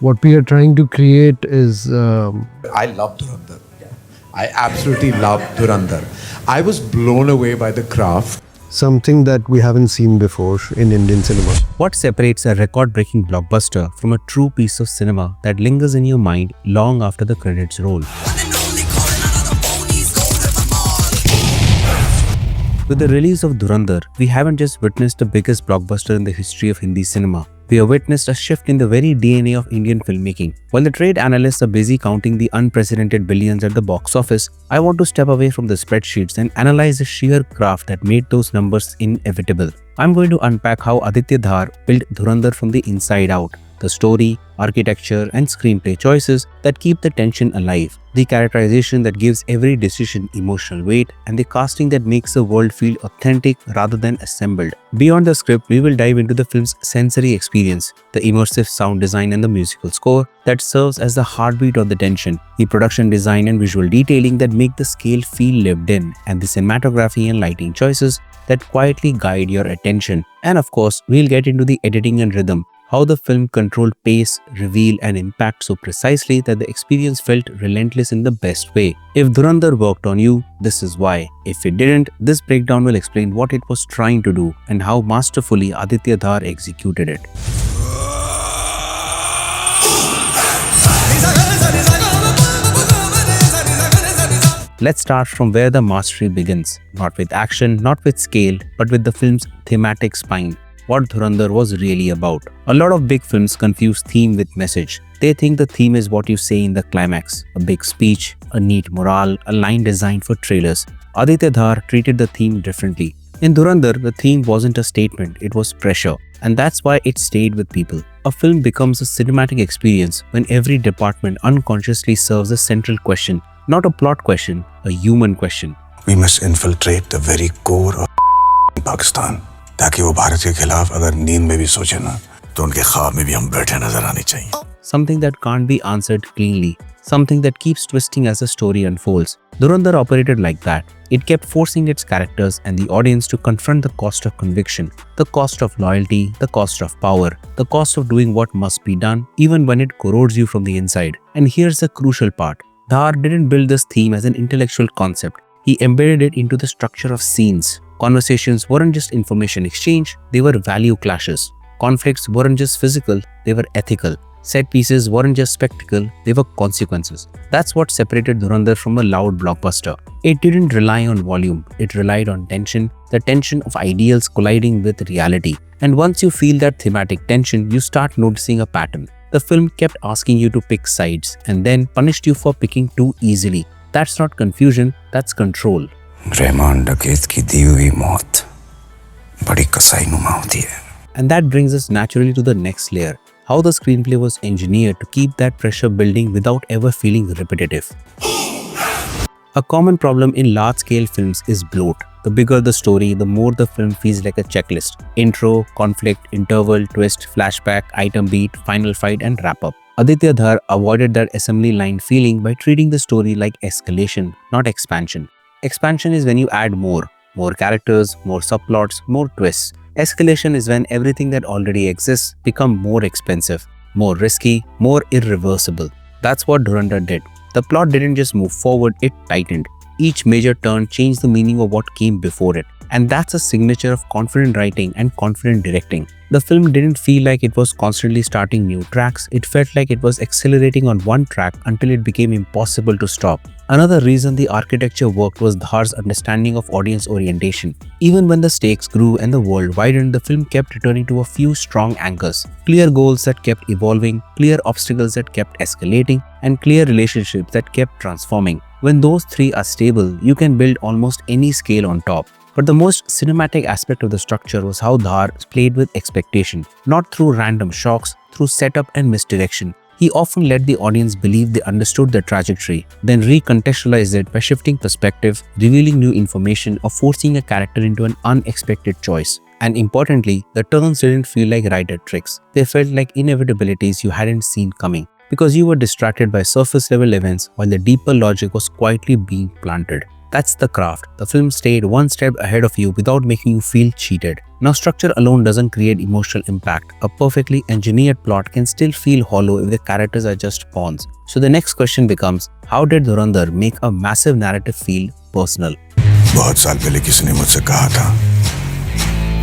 What we are trying to create is I love Dhurandhar. I absolutely love Dhurandhar. I was blown away by the craft. something that we haven't seen before in Indian cinema. What separates a record-breaking blockbuster from a true piece of cinema that lingers in your mind long after the credits roll? With the release of Dhurandhar, we haven't just witnessed the biggest blockbuster in the history of Hindi cinema. We have witnessed a shift in the very DNA of Indian filmmaking. While the trade analysts are busy counting the unprecedented billions at the box office, I want to step away from the spreadsheets and analyze the sheer craft that made those numbers inevitable. I'm going to unpack how Aditya Dhar built Dhurandhar from the inside out. The story, architecture, and screenplay choices that keep the tension alive, the characterization that gives every decision emotional weight, and the casting that makes the world feel authentic rather than assembled. Beyond the script, we will dive into the film's sensory experience, the immersive sound design and the musical score that serves as the heartbeat of the tension, the production design and visual detailing that make the scale feel lived in, and the cinematography and lighting choices that quietly guide your attention. And of course, we'll get into the editing and rhythm, how the film controlled pace, reveal, and impact so precisely that the experience felt relentless in the best way. If Dhurandhar worked on you, this is why. If it didn't, this breakdown will explain what it was trying to do and how masterfully Aditya Dhar executed it. Let's start from where the mastery begins, not with action, not with scale, but with the film's thematic spine. What Dhurandhar was really about. A lot of big films confuse theme with message. They think the theme is what you say in the climax, a big speech, a neat morale, a line designed for trailers. Aditya Dhar treated the theme differently. In Dhurandhar, the theme wasn't a statement, it was pressure, and that's why it stayed with people. A film becomes a cinematic experience when every department unconsciously serves a central question, not a plot question, a human question. We must infiltrate the very core of Pakistan. ताकि वो भारत के खिलाफ अगर नींद में भी सोचे ना तो उनके ख्वाब में भी हम बैठे नजर आने चाहिए. Something that can't be answered cleanly, something that keeps twisting as the story unfolds. Dhurandhar operated like that. It kept forcing its characters and the audience to confront the cost of conviction, the cost of loyalty, the cost of power, the cost of doing what must be done even when it corrodes you from the inside. And here's the crucial part. Dhar didn't build this theme as an intellectual concept. He embedded it into the structure of scenes. Conversations weren't just information exchange, they were value clashes. Conflicts weren't just physical, they were ethical. Set pieces weren't just spectacle, they were consequences. That's what separated Dhurandhar from a loud blockbuster. It didn't rely on volume, it relied on tension, the tension of ideals colliding with reality. And once you feel that thematic tension, you start noticing a pattern. The film kept asking you to pick sides and then punished you for picking too easily. That's not confusion, that's control. Rahman डकैत की दी हुई मौत बड़ी कसाईनुमा होती है. And that brings us naturally to the next layer, how the screenplay was engineered to keep that pressure building without ever feeling repetitive. A common problem in large-scale films is bloat. The bigger the story, the more the film feels like a checklist. Intro, conflict, interval, twist, flashback, item beat, final fight, and wrap-up. Aditya Dhar avoided that assembly line feeling by treating the story like escalation, not expansion. Expansion is when you add more characters, more subplots, more twists. Escalation is when everything that already exists becomes more expensive, more risky, more irreversible. That's what Dhurandhar did. The plot didn't just move forward, it tightened. Each major turn changed the meaning of what came before it. And that's a signature of confident writing and confident directing. The film didn't feel like it was constantly starting new tracks, it felt like it was accelerating on one track until it became impossible to stop. Another reason the architecture worked was Dhar's understanding of audience orientation. Even when the stakes grew and the world widened, the film kept returning to a few strong anchors. Clear goals that kept evolving, clear obstacles that kept escalating, and clear relationships that kept transforming. When those three are stable, you can build almost any scale on top. But the most cinematic aspect of the structure was how Dhar played with expectation, not through random shocks, through setup and misdirection. He often let the audience believe they understood the trajectory, then recontextualized it by shifting perspective, revealing new information, or forcing a character into an unexpected choice. And importantly, the turns didn't feel like writer tricks. They felt like inevitabilities you hadn't seen coming, because you were distracted by surface level events while the deeper logic was quietly being planted. That's the craft. The film stayed one step ahead of you without making you feel cheated. Now, structure alone doesn't create emotional impact. A perfectly engineered plot can still feel hollow if the characters are just pawns. So the next question becomes, how did Dhurandhar make a massive narrative feel personal? बहुत साल पहले किसी ने मुझसे कहा था,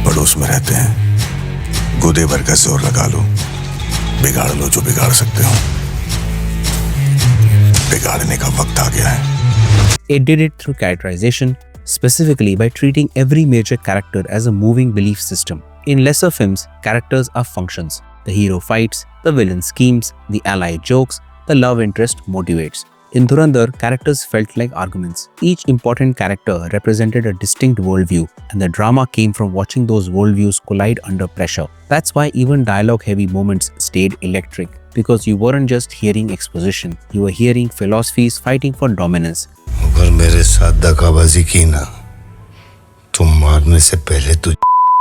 पड़ोस में रहते हैं, गोदे भर का जोर लगा लो, बिगाड़ लो जो बिगाड़ सकते हो, बिगाड़ने का वक्त आ गया है. It did it through characterization, specifically by treating every major character as a moving belief system. In lesser films, characters are functions. The hero fights, the villain schemes, the ally jokes, the love interest motivates. In Dhurandhar, characters felt like arguments. Each important character represented a distinct worldview, and the drama came from watching those worldviews collide under pressure. That's why even dialogue-heavy moments stayed electric, because you weren't just hearing exposition, you were hearing philosophies fighting for dominance. अगर मेरे साथ दगाबाजी की ना, तो मारने से पहले तू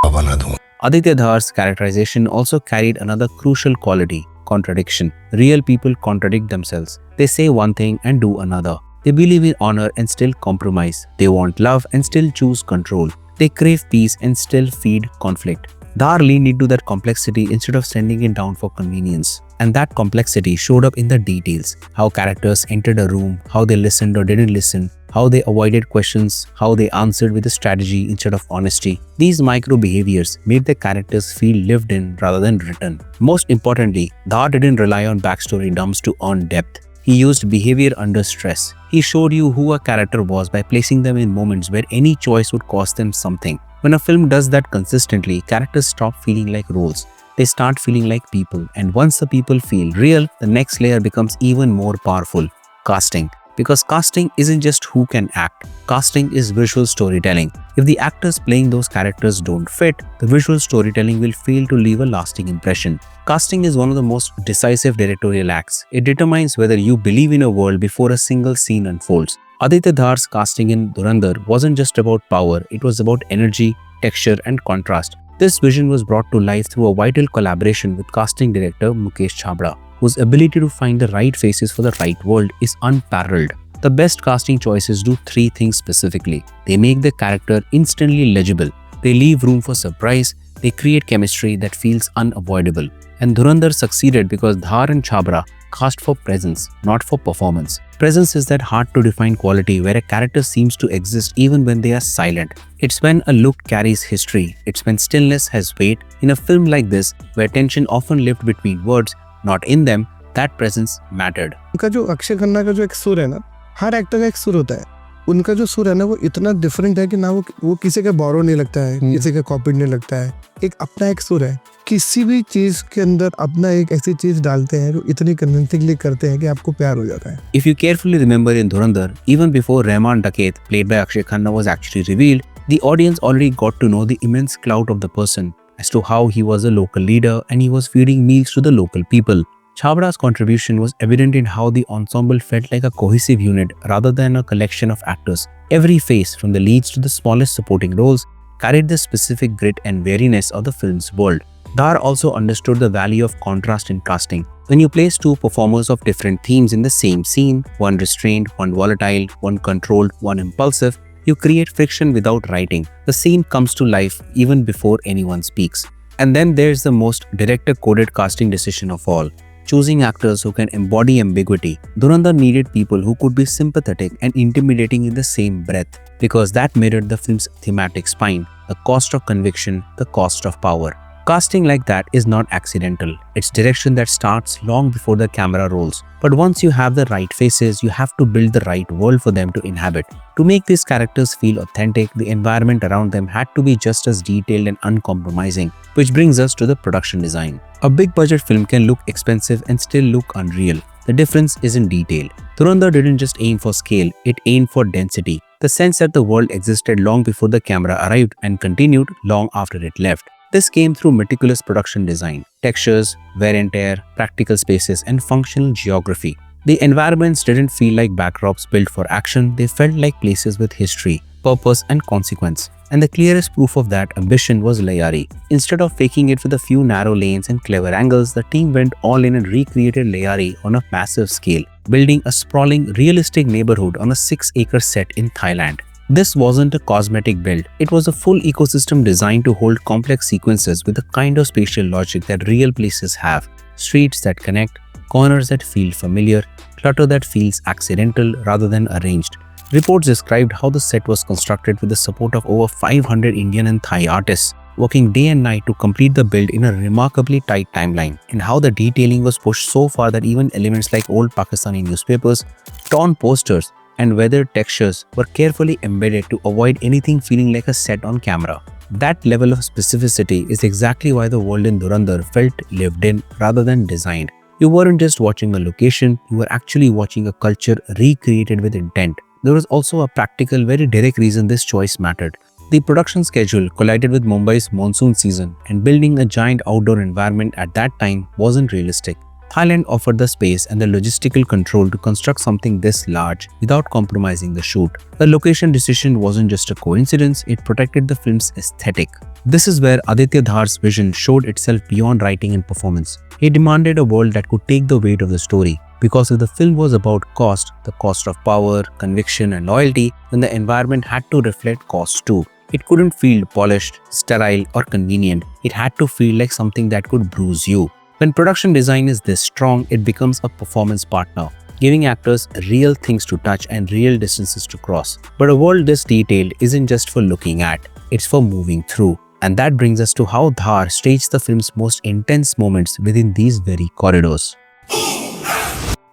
बना दूंगा. Aditya Dhar's characterization also carried another crucial quality: contradiction. Real people contradict themselves. They say one thing and do another. They believe in honor and still compromise. They want love and still choose control. They crave peace and still feed conflict. Dhar leaned into that complexity instead of sending it down for convenience. And that complexity showed up in the details: how characters entered a room, how they listened or didn't listen, how they avoided questions, how they answered with a strategy instead of honesty. These micro behaviors made the characters feel lived in rather than written. Most importantly, Dhar didn't rely on backstory dumps to earn depth. He used behavior under stress. He showed you who a character was by placing them in moments where any choice would cost them something. When a film does that consistently, characters stop feeling like roles. They start feeling like people, and once the people feel real, the next layer becomes even more powerful: casting. Because casting isn't just who can act, casting is visual storytelling. If the actors playing those characters don't fit, the visual storytelling will fail to leave a lasting impression. Casting is one of the most decisive directorial acts. It determines whether you believe in a world before a single scene unfolds. Aditya Dhar's casting in Dhurandhar wasn't just about power, it was about energy, texture, and contrast. This vision was brought to life through a vital collaboration with casting director Mukesh Chhabra, whose ability to find the right faces for the right world is unparalleled. The best casting choices do three things specifically. They make the character instantly legible, they leave room for surprise, they create chemistry that feels unavoidable. And Dhurandhar succeeded because Dhar and Chhabra cast for presence, not for performance. Presence is that hard to define quality where a character seems to exist even when they are silent. It's when a look carries history. It's when stillness has weight. In a film like this, where tension often lived between words, not in them, that presence mattered. उनका जो अक्षय खन्ना का जो एक सुर है ना, हर actor का एक सुर होता है. उनका जो सुर है ना, वो इतना डिफरेंट है कि ना वो किसी का बोरो नहीं लगता है, किसी का कॉपी नहीं लगता है. एक अपना एक सुर है. किसी भी चीज के अंदर अपना एक ऐसी चीज डालते हैं जो इतनी कन्विंसिंगली करते हैं कि आपको प्यार हो जाता है. If you carefully remember in Dhurandhar, even before Rahman Daket, played by Akshay Khanna, was actually revealed, the audience already got to know the immense clout of the person, as to how he was a local leader and he was feeding meals to the local people. Chhabra's contribution was evident in how the ensemble felt like a cohesive unit rather than a collection of actors. Every face, from the leads to the smallest supporting roles, carried the specific grit and wariness of the film's world. Dhar also understood the value of contrast in casting. When you place two performers of different themes in the same scene, one restrained, one volatile, one controlled, one impulsive, you create friction without writing. The scene comes to life even before anyone speaks. And then there's the most director-coded casting decision of all: choosing actors who can embody ambiguity. Dhurandhar needed people who could be sympathetic and intimidating in the same breath, because that mirrored the film's thematic spine: the cost of conviction, the cost of power. Casting like that is not accidental. It's direction that starts long before the camera rolls. But once you have the right faces, you have to build the right world for them to inhabit. To make these characters feel authentic, the environment around them had to be just as detailed and uncompromising. Which brings us to the production design. A big budget film can look expensive and still look unreal. The difference is in detail. Dhurandhar didn't just aim for scale, it aimed for density. The sense that the world existed long before the camera arrived and continued long after it left. This came through meticulous production design: textures, wear and tear, practical spaces, and functional geography. The environments didn't feel like backdrops built for action, they felt like places with history, purpose, and consequence. And the clearest proof of that ambition was Layari. Instead of faking it with a few narrow lanes and clever angles, the team went all in and recreated Layari on a massive scale. building a sprawling, realistic neighborhood on a 6-acre set in Thailand. This wasn't a cosmetic build, it was a full ecosystem designed to hold complex sequences with the kind of spatial logic that real places have. Streets that connect, corners that feel familiar, clutter that feels accidental rather than arranged. Reports described how the set was constructed with the support of over 500 Indian and Thai artists, working day and night to complete the build in a remarkably tight timeline, and how the detailing was pushed so far that even elements like old Pakistani newspapers, torn posters, and weathered textures were carefully embedded to avoid anything feeling like a set on camera. That level of specificity is exactly why the world in Dhurandhar felt lived in rather than designed. You weren't just watching a location, you were actually watching a culture recreated with intent. There was also a practical, very direct reason this choice mattered. The production schedule collided with Mumbai's monsoon season, and building a giant outdoor environment at that time wasn't realistic. Thailand offered the space and the logistical control to construct something this large without compromising the shoot. The location decision wasn't just a coincidence, it protected the film's aesthetic. This is where Aditya Dhar's vision showed itself beyond writing and performance. He demanded a world that could take the weight of the story. Because if the film was about cost, the cost of power, conviction, and loyalty, then the environment had to reflect cost too. It couldn't feel polished, sterile, or convenient. It had to feel like something that could bruise you. When production design is this strong, it becomes a performance partner, giving actors real things to touch and real distances to cross. But a world this detailed isn't just for looking at, it's for moving through. And that brings us to how Dhar staged the film's most intense moments within these very corridors.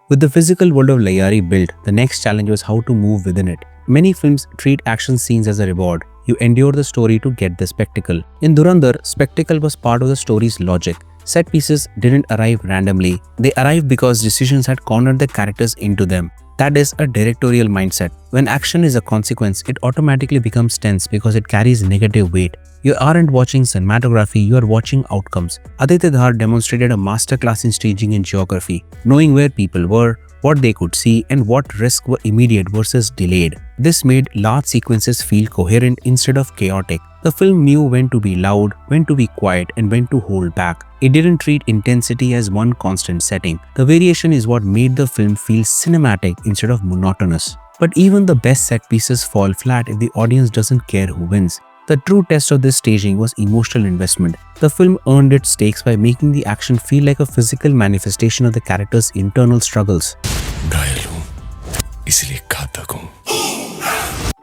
With the physical world of Layari built, the next challenge was how to move within it. Many films treat action scenes as a reward. You endure the story to get the spectacle. In Dhurandhar, spectacle was part of the story's logic. Set pieces didn't arrive randomly. They arrived because decisions had cornered the characters into them. That is a directorial mindset. When action is a consequence, it automatically becomes tense because it carries negative weight. You aren't watching cinematography, you are watching outcomes. Aditya Dhar demonstrated a masterclass in staging and geography, knowing where people were, what they could see, and what risks were immediate versus delayed. This made large sequences feel coherent instead of chaotic. The film knew when to be loud, when to be quiet, and when to hold back. It didn't treat intensity as one constant setting. The variation is what made the film feel cinematic instead of monotonous. But even the best set pieces fall flat if the audience doesn't care who wins. The true test of this staging was emotional investment. The film earned its stakes by making the action feel like a physical manifestation of the characters' internal struggles.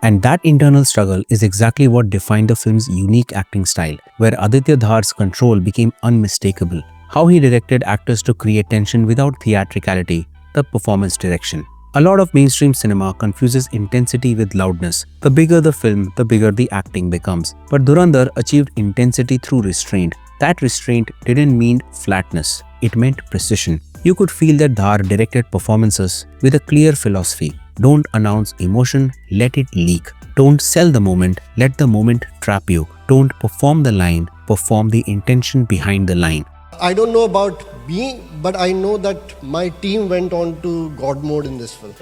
And that internal struggle is exactly what defined the film's unique acting style, where Aditya Dhar's control became unmistakable. How he directed actors to create tension without theatricality, the performance direction. A lot of mainstream cinema confuses intensity with loudness. The bigger the film, the bigger the acting becomes. But Dhurandhar achieved intensity through restraint. That restraint didn't mean flatness, it meant precision. You could feel that Dhar directed performances with a clear philosophy. Don't announce emotion, let it leak. Don't sell the moment, let the moment trap you. Don't perform the line, perform the intention behind the line. I don't know about me, but I know that my team went on to God mode in this film.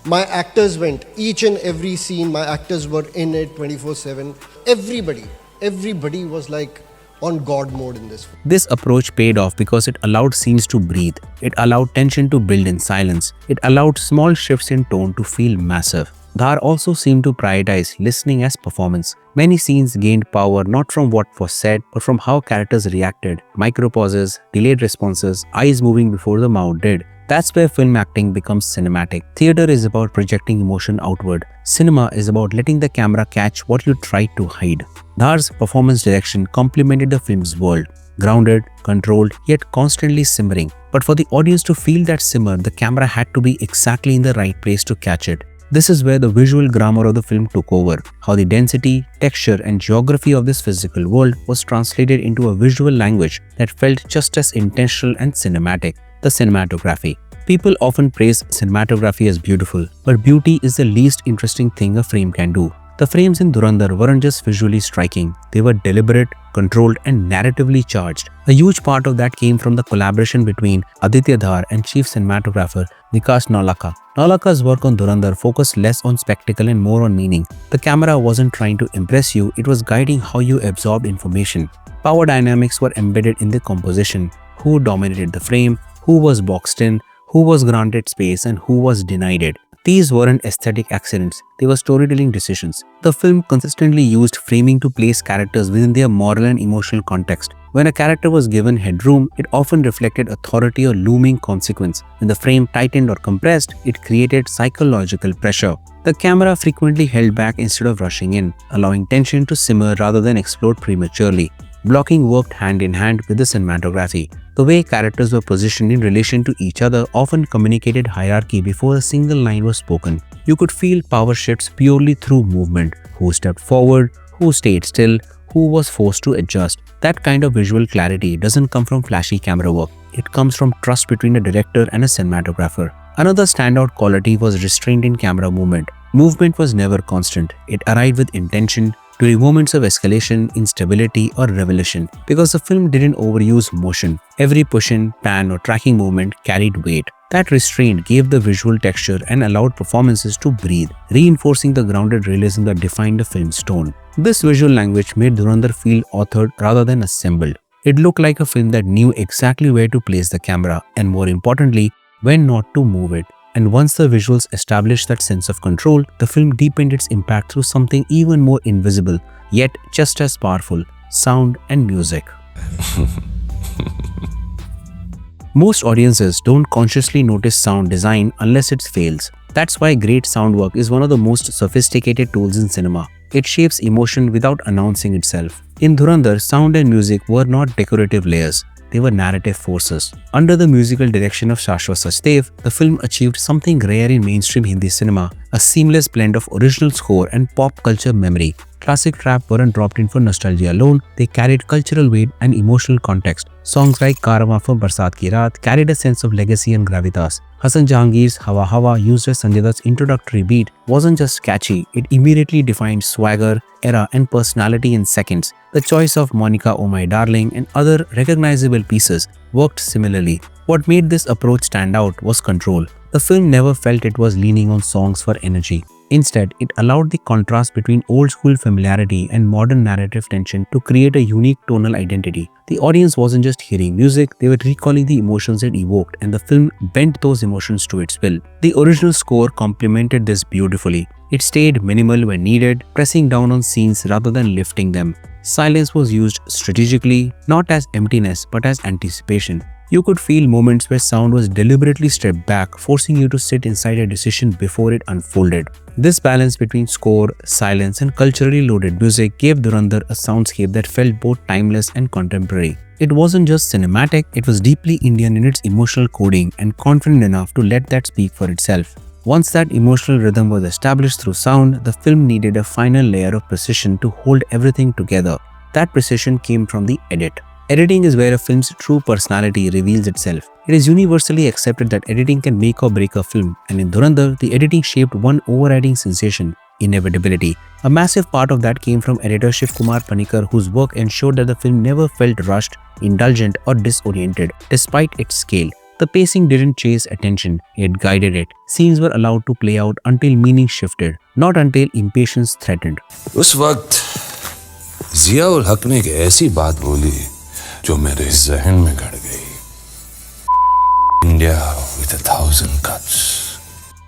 My actors went, each and every scene, my actors were in it 24/7. Everybody was like on God mode in this film. This approach paid off because it allowed scenes to breathe. It allowed tension to build in silence. It allowed small shifts in tone to feel massive. Dhar also seemed to prioritize listening as performance. Many scenes gained power not from what was said, but from how characters reacted. Micro-pauses, delayed responses, eyes moving before the mouth did. That's where film acting becomes cinematic. Theater is about projecting emotion outward. Cinema is about letting the camera catch what you tried to hide. Dhar's performance direction complemented the film's world. Grounded, controlled, yet constantly simmering. But for the audience to feel that simmer, the camera had to be exactly in the right place to catch it. This is where the visual grammar of the film took over, how the density, texture, and geography of this physical world was translated into a visual language that felt just as intentional and cinematic, the cinematography. People often praise cinematography as beautiful, but beauty is the least interesting thing a frame can do. The frames in Dhurandhar weren't just visually striking, they were deliberate, controlled, and narratively charged. A huge part of that came from the collaboration between Aditya Dhar and chief cinematographer Vikas Naulaka. Naulaka's work on Dhurandhar focused less on spectacle and more on meaning. The camera wasn't trying to impress you, it was guiding how you absorbed information. Power dynamics were embedded in the composition. Who dominated the frame, who was boxed in, who was granted space and who was denied it. These weren't aesthetic accidents, they were storytelling decisions. The film consistently used framing to place characters within their moral and emotional context. When a character was given headroom, it often reflected authority or looming consequence. When the frame tightened or compressed, it created psychological pressure. The camera frequently held back instead of rushing in, allowing tension to simmer rather than explode prematurely. Blocking worked hand in hand with the cinematography. The way characters were positioned in relation to each other often communicated hierarchy before a single line was spoken. You could feel power shifts purely through movement. Who stepped forward, who stayed still, who was forced to adjust. That kind of visual clarity doesn't come from flashy camera work. It comes from trust between a director and a cinematographer. Another standout quality was restraint in camera movement. Movement was never constant. It arrived with intention, during moments of escalation, instability, or revelation. Because the film didn't overuse motion, every push-in, pan, or tracking movement carried weight. That restraint gave the visual texture and allowed performances to breathe, reinforcing the grounded realism that defined the film's tone. This visual language made Dhurandhar feel authored rather than assembled. It looked like a film that knew exactly where to place the camera and, more importantly, when not to move it. And once the visuals established that sense of control, the film deepened its impact through something even more invisible, yet just as powerful: sound and music. Most audiences don't consciously notice sound design unless it fails. That's why great sound work is one of the most sophisticated tools in cinema. It shapes emotion without announcing itself. In Dhurandhar, sound and music were not decorative layers. They were narrative forces. Under the musical direction of Shashwat Sachdev, the film achieved something rare in mainstream Hindi cinema: a seamless blend of original score and pop culture memory. Classic trap weren't dropped in for nostalgia alone, they carried cultural weight and emotional context. Songs like Karavan from Barsat Ki Raat carried a sense of legacy and gravitas. Hassan Jahangir's Hawa Hawa, used as Sanjay Dutt's introductory beat, wasn't just catchy, it immediately defined swagger, era, and personality in seconds. The choice of Monica Oh My Darling and other recognizable pieces worked similarly. What made this approach stand out was control. The film never felt it was leaning on songs for energy. Instead, it allowed the contrast between old-school familiarity and modern narrative tension to create a unique tonal identity. The audience wasn't just hearing music, they were recalling the emotions it evoked, and the film bent those emotions to its will. The original score complemented this beautifully. It stayed minimal when needed, pressing down on scenes rather than lifting them. Silence was used strategically, not as emptiness but as anticipation. You could feel moments where sound was deliberately stripped back, forcing you to sit inside a decision before it unfolded. This balance between score, silence, and culturally loaded music gave Dhurandhar a soundscape that felt both timeless and contemporary. It wasn't just cinematic, it was deeply Indian in its emotional coding and confident enough to let that speak for itself. Once that emotional rhythm was established through sound, the film needed a final layer of precision to hold everything together. That precision came from the edit. Editing is where a film's true personality reveals itself. It is universally accepted that editing can make or break a film, and in Dhurandhar, the editing shaped one overriding sensation: inevitability. A massive part of that came from editor Shiv Kumar Panikar, whose work ensured that the film never felt rushed, indulgent, or disoriented, despite its scale. The pacing didn't chase attention, it guided it. Scenes were allowed to play out until meaning shifted, not until impatience threatened. उस वक्त जिया उल हक ने एक ऐसी बात बोली जो मेरे जहन में गड़ गई. India with 1,000 cuts.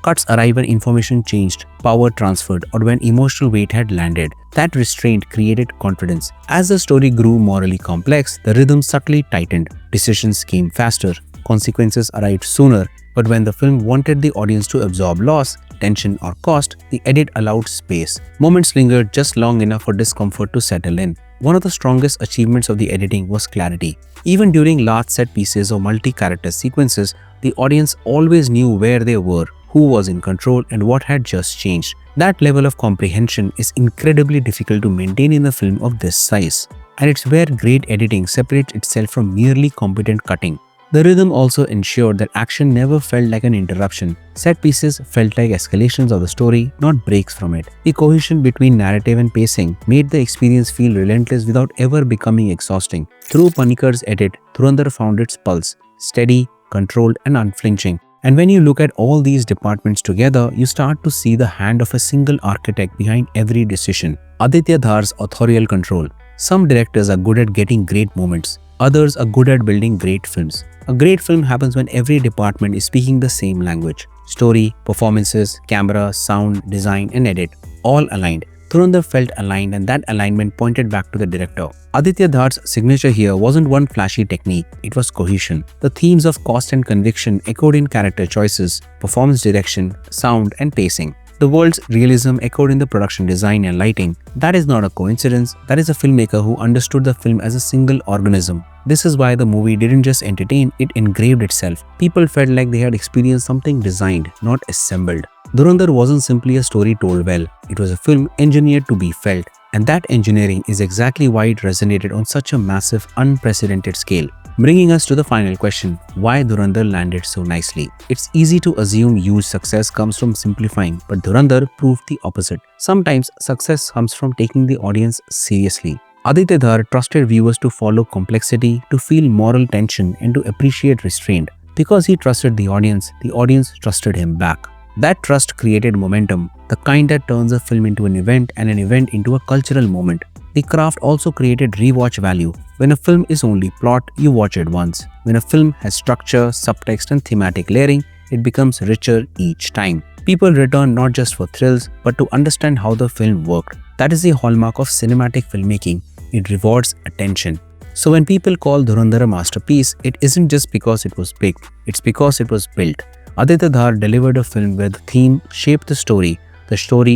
Cuts arrived when information changed, power transferred, or when emotional weight had landed. That restraint created confidence. As the story grew morally complex, the rhythm subtly tightened. Decisions came faster, consequences arrived sooner, but when the film wanted the audience to absorb loss, tension, or cost, the edit allowed space. Moments lingered just long enough for discomfort to settle in. One of the strongest achievements of the editing was clarity. Even during large set pieces or multi-character sequences, the audience always knew where they were, who was in control, and what had just changed. That level of comprehension is incredibly difficult to maintain in a film of this size, and it's where great editing separates itself from merely competent cutting. The rhythm also ensured that action never felt like an interruption. Set pieces felt like escalations of the story, not breaks from it. The cohesion between narrative and pacing made the experience feel relentless without ever becoming exhausting. Through Panikar's edit, Dhurandhar found its pulse: steady, controlled, and unflinching. And when you look at all these departments together, you start to see the hand of a single architect behind every decision. Aditya Dhar's authorial control. Some directors are good at getting great moments. Others are good at building great films. A great film happens when every department is speaking the same language. Story, performances, camera, sound, design, and edit, all aligned. Dhurandhar felt aligned, and that alignment pointed back to the director. Aditya Dhar's signature here wasn't one flashy technique, it was cohesion. The themes of cost and conviction echoed in character choices, performance direction, sound, and pacing. The world's realism echoed in the production design and lighting. That is not a coincidence, that is a filmmaker who understood the film as a single organism. This is why the movie didn't just entertain, it engraved itself. People felt like they had experienced something designed, not assembled. Dhurandhar wasn't simply a story told well, it was a film engineered to be felt. And that engineering is exactly why it resonated on such a massive, unprecedented scale. Bringing us to the final question, why Dhurandhar landed so nicely? It's easy to assume huge success comes from simplifying, but Dhurandhar proved the opposite. Sometimes success comes from taking the audience seriously. Aditya Dhar trusted viewers to follow complexity, to feel moral tension, and to appreciate restraint. Because he trusted the audience trusted him back. That trust created momentum, the kind that turns a film into an event and an event into a cultural moment. The craft also created rewatch value. When a film is only plot, you watch it once. When a film has structure, subtext, and thematic layering, it becomes richer each time. People return not just for thrills, but to understand how the film worked. That is the hallmark of cinematic filmmaking. It rewards attention. So when people call Dhurandhar a masterpiece, it isn't just because it was big, it's because it was built. Aditya Dhar delivered a film where the theme shaped the story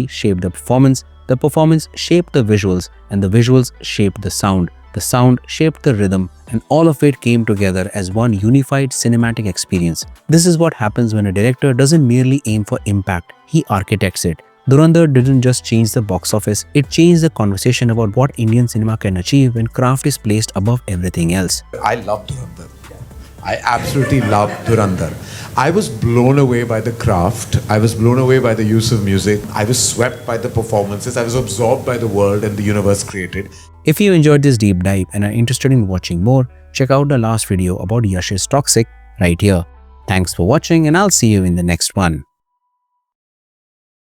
shaped the performance shaped the visuals, and the visuals shaped the sound shaped the rhythm, and all of it came together as one unified cinematic experience. This is what happens when a director doesn't merely aim for impact, he architects it. Dhurandhar didn't just change the box office, it changed the conversation about what Indian cinema can achieve when craft is placed above everything else. I love Dhurandhar. I absolutely love Dhurandhar. I was blown away by the craft. I was blown away by the use of music. I was swept by the performances. I was absorbed by the world and the universe created. If you enjoyed this deep dive and are interested in watching more, check out the last video about Yash's Toxic right here. Thanks for watching, and I'll see you in the next one.